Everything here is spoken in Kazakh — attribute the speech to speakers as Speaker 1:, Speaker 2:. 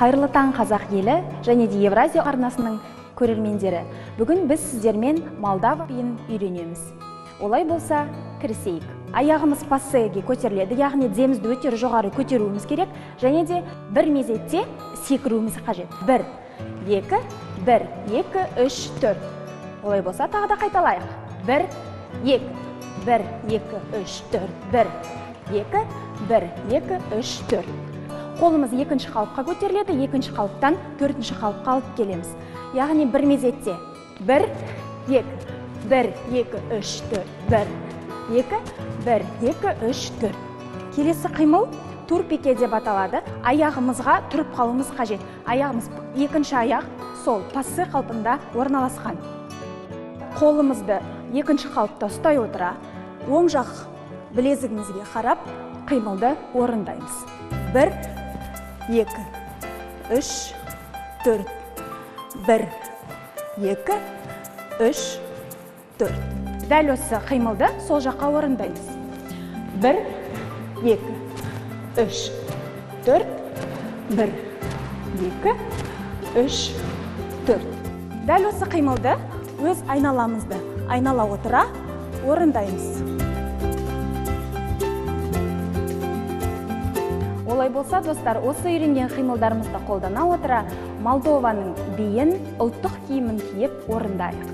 Speaker 1: Қайырлы таң қазақ елі және де Евразия арнасының көрермендері. Бүгін біз сіздермен Молдова биін үйренеміз. Олай болса, кірісейік. Аяғымыз пассеге көтеріледі, яғни демізді өте жоғары көтеруіміз керек, және де бір мезетте секіруіміз қажет. 1, 2, 1, 2, 3, 4. Олай болса, тағы да қайталайық. 1, 2, 1, 2, 3, 4, 1, 2, 1, 2, 3, 4. Қолымыз екінші қалыпқа көтеріледі, екінші қалыптан төртінші қалыпқа алып келеміз. Яғни бір мезетте 1, 2, 1, 2, 3, 4, 1, 2, 1, 2, 3, 4. Келесі қимыл турпике деп аталады. Аяғымызға тұрып қалуымыз қажет. Аяғымыз екінші аяқ сол пассе қалпында орналасқан. Қолымызды екінші қалыпта ұстай отыра, оң жақ білезігімізге қарап, қимылды орындаймыз. 1, 2, 3, 4, 1, 2, 3, 4. Дәл осы қимылды сол жаққа орындаймыз. 1, 2, 3, 4, 1, 2, 3, 4. Дәл осы қимылды өз айналамызды айнала отыра орындаймыз. Олай болса, достар, осы үйренген қимылдарымызды қолдана отыра, Молдованың биін, ұлттық киімін киіп орындайық.